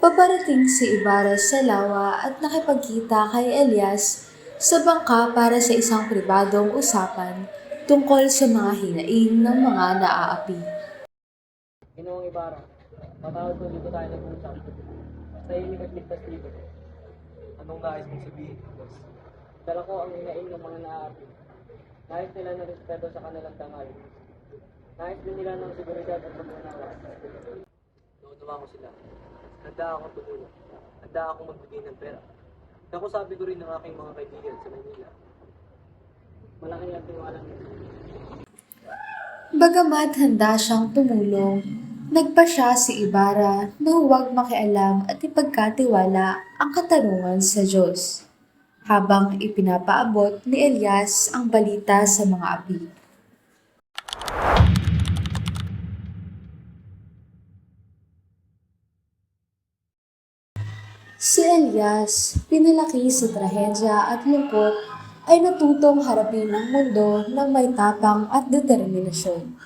Paparating si Ibarra sa lawa at nakipagkita kay Elias sa bangka para sa isang pribadong usapan tungkol sa mga hinaing ng mga naaapi. Ginoong Ibarra, patawad kung dito tayo nag-usap. Tahimik at ligtas dito. Anong nais mong sabihin, boss? Dala ko ang hinaing ng mga naaapi. Nais nila ng respeto sa kanilang dangal. Nais din nila ng seguridad at pag-unawa. Naunawa ko sila. Handa akong tumulong. Handa akong magbigay ng pera. Ako sabi ko rin ng aking mga kaibigan sa Manila. Malaki ang tiwala nila. Bagamat handa siyang tumulong, nagpa siya si Ibarra na huwag makialam at ipagkatiwala ang katarungan sa Diyos, habang ipinapaabot ni Elias ang balita sa mga api. Si Elias, pinalaki sa trahedya at lungkot, ay natutong harapin ang mundo ng may tapang at determinasyon.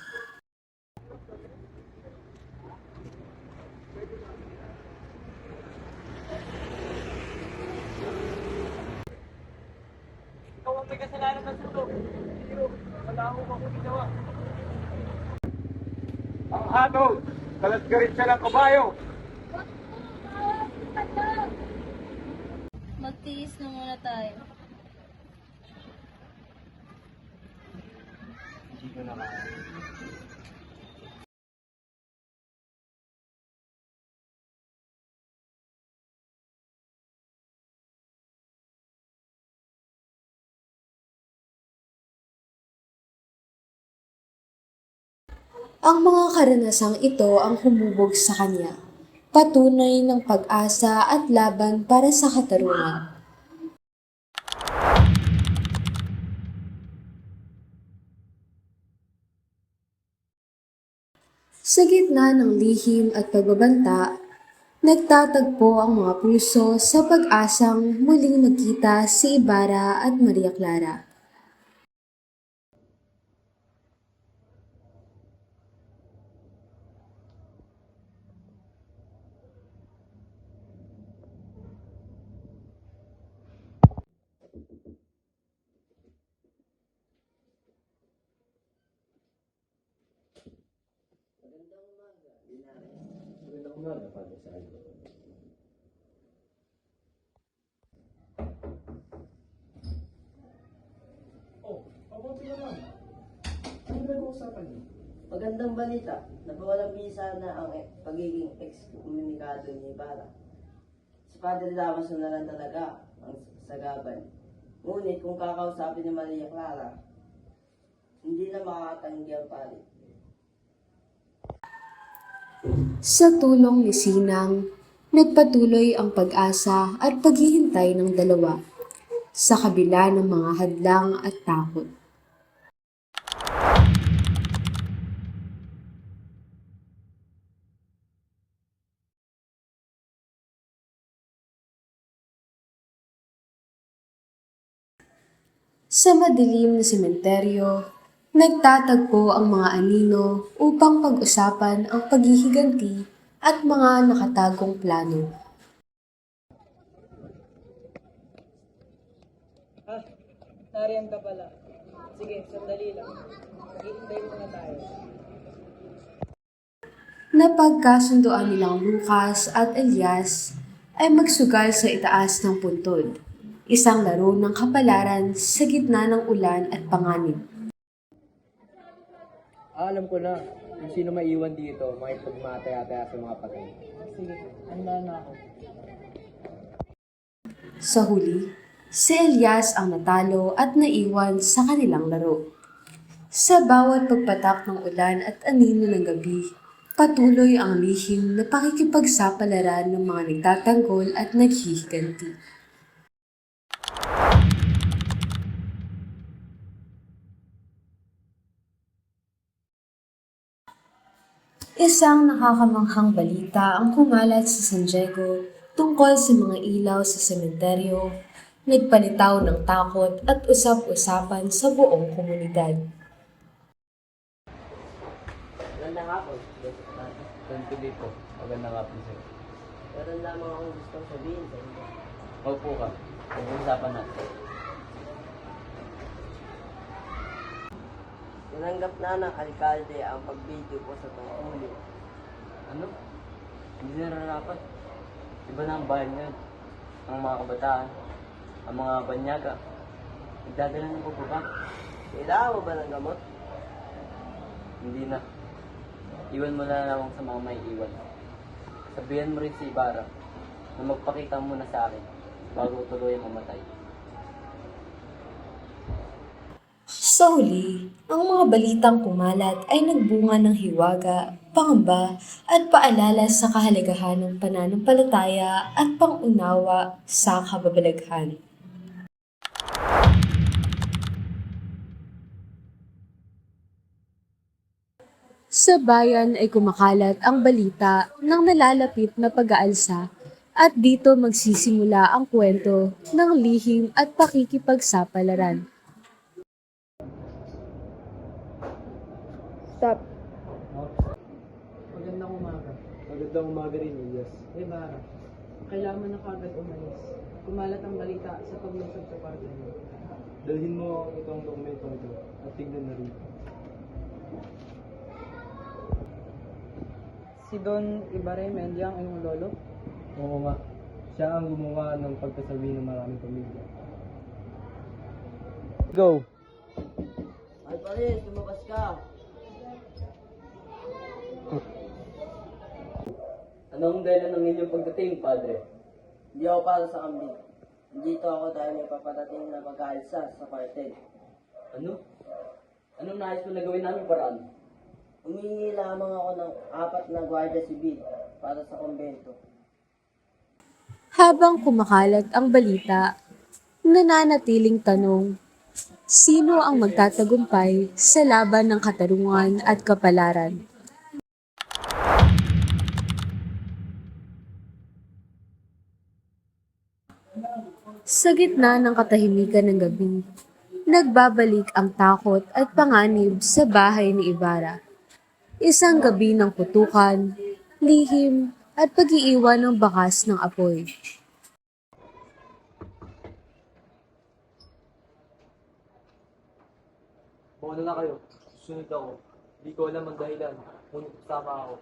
Ikaw ang may kasalanan ng sulo. Pero wala akong ginawa. Ang hatol, kalasgarit siya ng kabayo. Magtiis na muna tayo. Hindi ko na kaya. Ang mga karanasang ito ang humubog sa kanya, patunay ng pag-asa at laban para sa katarungan. Sa gitna ng lihim at pagbabanta, nagtatagpo ang mga puso sa pag-asang muling magkita si Ibarra at Maria Clara. Magandang umaga, Father Salvo. Oh, pabuti naman. Ano nag-uusapan niyo? Magandang balita, nabawalang bisa na ang pagiging ex-komunikado ni Ibarra. Si Padre Lamas na lang talaga ang sagaban. Ngunit kung kakausapin ni Maria Clara, hindi na makakatanggi ang palit. Sa tulong ni Sinang, nagpatuloy ang pag-asa at paghihintay ng dalawa, sa kabila ng mga hadlang at takot. Sa madilim na sementeryo, nagtatagpo ang mga anino upang pag-usapan ang paghihiganti at mga nakatagong plano. Nariyan ka pala. Sige, sandali lang. Hihintay muna tayo. Napagkasunduan nilang Lucas at Elias ay magsugal sa itaas ng puntod, isang laro ng kapalaran sa gitna ng ulan at panganib. Alam ko na kung sino maiwan dito, makipagmataya-taya sa mga patay. Sige, handa na ako. Sa huli, si Elias ang natalo at naiwan sa kanilang laro. Sa bawat pagpatak ng ulan at anino ng gabi, patuloy ang lihim na pakikipagsapalaran ng mga nagtatanggol at naghihiganti. Isang nakakamanghang balita ang kumalat sa San Diego tungkol sa mga ilaw sa sementeryo, nagpalitaw ng takot at usap-usapan sa buong komunidad. Magandang hapon. Ganito dito. Maganda nga po sir. Meron lamang akong gustong sabihin sa inyo. Opo ka. Pag-uusapan natin. Tinanggap na ng alkalde ang pagbidyo ko sa tungkulin. Ano? Hindi na nararapat. Iba na ang bayan ngayon. Ang mga kabataan, ang mga banyaga, nagdadala ng pagbaba. Kailangan mo ba ng gamot? Hindi na. Iwan mo na lamang sa mga may iwan. Sabihan mo rin si Ibarra na magpakita muna sa akin bago tuloy mamatay. Sa huli, ang mga balitang kumalat ay nagbunga ng hiwaga, pangamba at paalala sa kahalagahan ng pananampalataya at pangunawa sa kababalaghan. Sa bayan ay kumakalat ang balita ng nalalapit na pag-aalsa at dito magsisimula ang kwento ng lihim at pakikipagsapalaran. Stop. Magandang umaga. Magandang umaga rin, Elias. Ibarra, kailangan mo na kagad umalis. Kumalat ang balita sa paglusog sa kwarto niyo. Dalhin mo itong dokumento ito at tignan na rin. Si Don Ibarra Mendia ang iyong lolo? Oo nga, siya ang gumawa ng pagkasawi ng maraming pamilya. Go! Alvarez, lumabas ka! Anong dahilan ng inyong pagdating, Padre? Hindi ako para sa kambing. Dito ako dahil may paparating na pag-aalsa sa kwartel. Ano? Anong nais mo na gawin namin paraan? Humingi lamang ako ng 4 na gwardiya sibil para sa kumbento. Habang kumakalat ang balita, nananatiling tanong, sino ang magtatagumpay sa laban ng katarungan at kapalaran? Sa gitna ng katahimikan ng gabi, nagbabalik ang takot at panganib sa bahay ni Ibarra. Isang gabi ng putukan, lihim, at pag-iiwan ng bakas ng apoy. Kung ano na kayo, susunod ako. Hindi ko alam ang dahilan, ngunit kasama ako.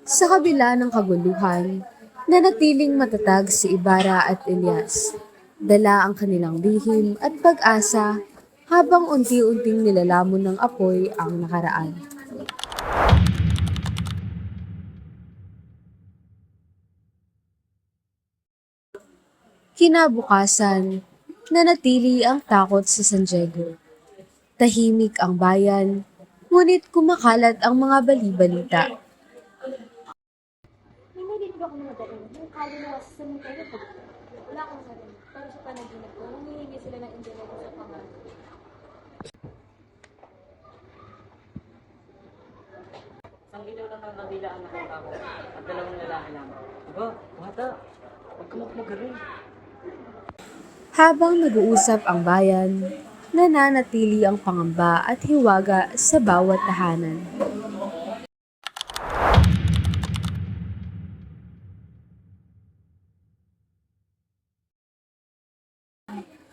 Sa kabila ng kaguluhan, nanatiling matatag si Ibarra at Elias. Dala ang kanilang lihim at pag-asa habang unti-unting nilalamon ng apoy ang nakaraan. Kinabukasan, nanatili ang takot sa San Diego. Tahimik ang bayan, ngunit kumakalat ang mga bali-balita. May narinig ako ng madaling. Yung kaluluwa sa cemetery po. Wala akong narinig. Pero sa panaginip ko, humihingi sila ng indirecto sa pangalan. Isang ilaw lang ang kabila ang nakita ko at dalawang lalaki naman. Diba? Bata, huwag ka magmagaling. Habang nag-uusap ang bayan, nananatili ang pangamba at hiwaga sa bawat tahanan.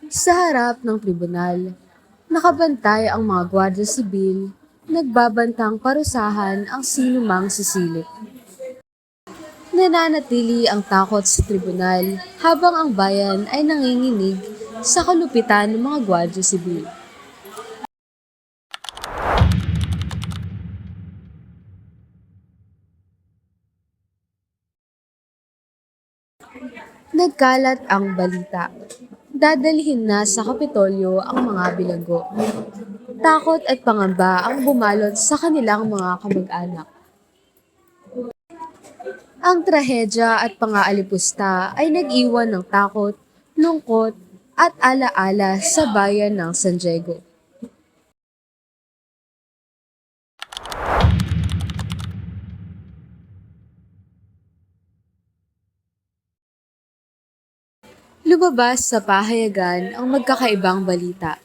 Sa harap ng tribunal, nakabantay ang mga gwardiya sibil, nagbabantang parusahan ang sinumang sisilip. Nananatili ang takot sa tribunal habang ang bayan ay nanginginig sa kalupitan ng mga gwardiya sibil. Nagkalat ang balita. Dadalhin na sa Kapitolyo ang mga bilanggo. Takot at pangamba ang bumalot sa kanilang mga kamag-anak. Ang trahedya at pang-aalipusta ay nag-iwan ng takot, lungkot at alaala sa bayan ng San Diego. Lumabas sa pahayagan ang magkakaibang balita.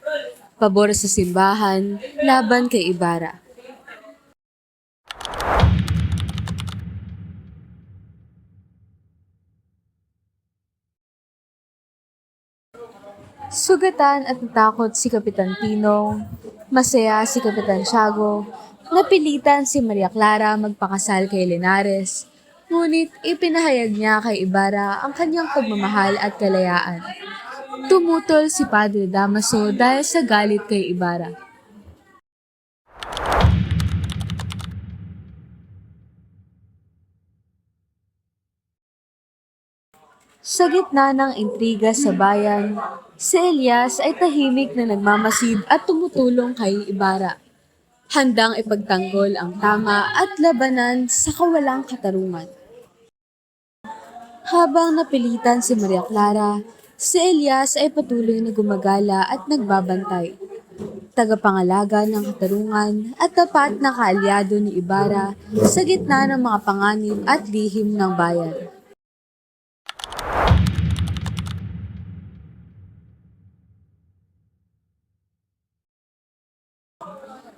Pabor sa simbahan, laban kay Ibarra. Sugatan at natakot si Kapitan Tinong, masaya si Kapitan Tiago, napilitan si Maria Clara magpakasal kay Linares, ngunit ipinahayag niya kay Ibarra ang kanyang pagmamahal at kalayaan. Tumutol si Padre Damaso dahil sa galit kay Ibarra. Sa gitna ng intriga sa bayan, si Elias ay tahimik na nagmamasid at tumutulong kay Ibarra. Handang ipagtanggol ang tama at labanan sa kawalang katarungan. Habang napilitan si Maria Clara, si Elias ay patuloy na gumagala at nagbabantay. Tagapangalaga ng katarungan at tapat na kaalyado ni Ibarra sa gitna ng mga panganib at lihim ng bayan.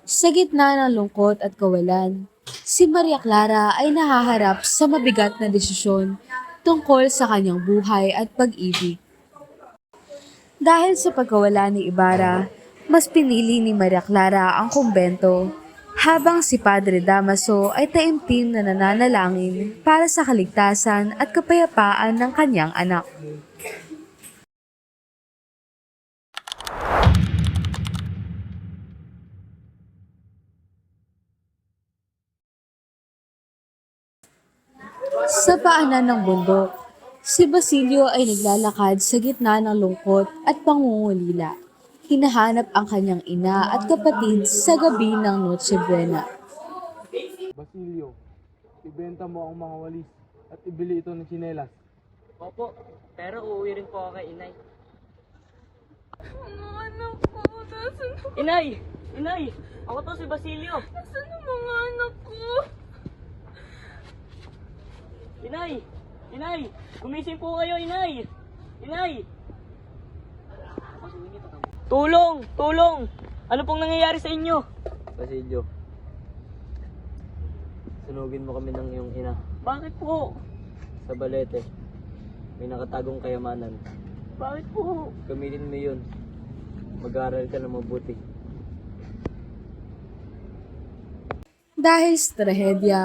Sa gitna ng lungkot at kawalan, si Maria Clara ay nahaharap sa mabigat na desisyon tungkol sa kanyang buhay at pag-ibig. Dahil sa pagkawala ni Ibarra, mas pinili ni Maria Clara ang kumbento, habang si Padre Damaso ay taimtim na nananalangin para sa kaligtasan at kapayapaan ng kanyang anak. Sa paanan ng bundok, si Basilio ay naglalakad sa gitna ng lungkot at pangungulila. Hinahanap ang kanyang ina at kapatid sa gabi ng Noche Buena. Basilio, ibenta mo ang mga walis at ibili ito ng tsinelas. Opo, pero uuwi rin po ako kay inay. Anak ko, Inay! Inay! Ako to si Basilio! Nasaan ang mga anak ko? Inay! Inay! Gumising po kayo, Inay! Inay! Tulong! Tulong! Ano pong nangyayari sa inyo? Basilio, sunugin mo kami ng iyong ina. Bakit po? Sa balete, may nakatagong kayamanan. Bakit po? Gamitin mo yun. Mag-aaral ka na mabuti. Dahil sa trahedya,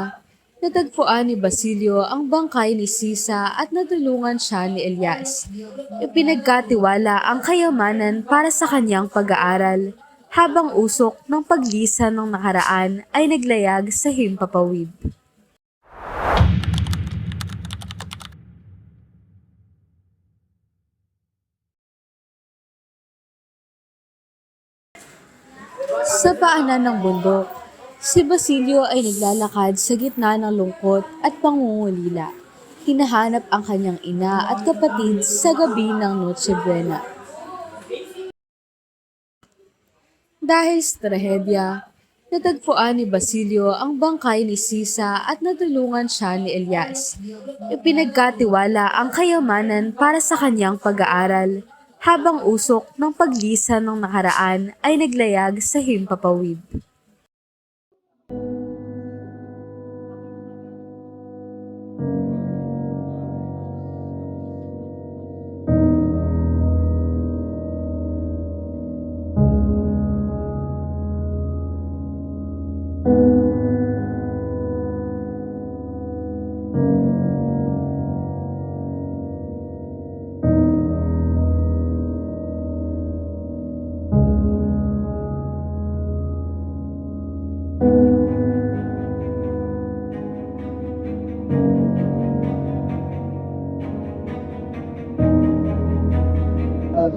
natagpuan ni Basilio ang bangkay ni Sisa at natulungan siya ni Elias. Ipinagkatiwala ang kayamanan para sa kanyang pag-aaral, habang usok ng paglisan ng nakaraan ay naglayag sa himpapawid. Sa paanan ng bundok, si Basilio ay naglalakad sa gitna ng lungkot at pangungulila. Hinahanap ang kanyang ina at kapatid sa gabi ng Noche Buena. Dahil sa trahedya, natagpuan ni Basilio ang bangkay ni Sisa at natulungan siya ni Elias. Ipinagkatiwala ang kayamanan para sa kanyang pag-aaral, habang usok ng paglisan ng nakaraan ay naglayag sa himpapawid.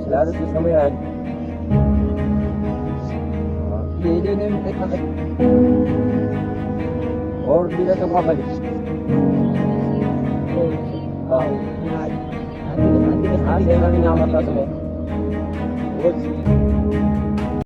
Lalo gusto mo yan. Hindi na yung teknik. Or di na ito mabalik. Hindi na namin namatasa mo. Good.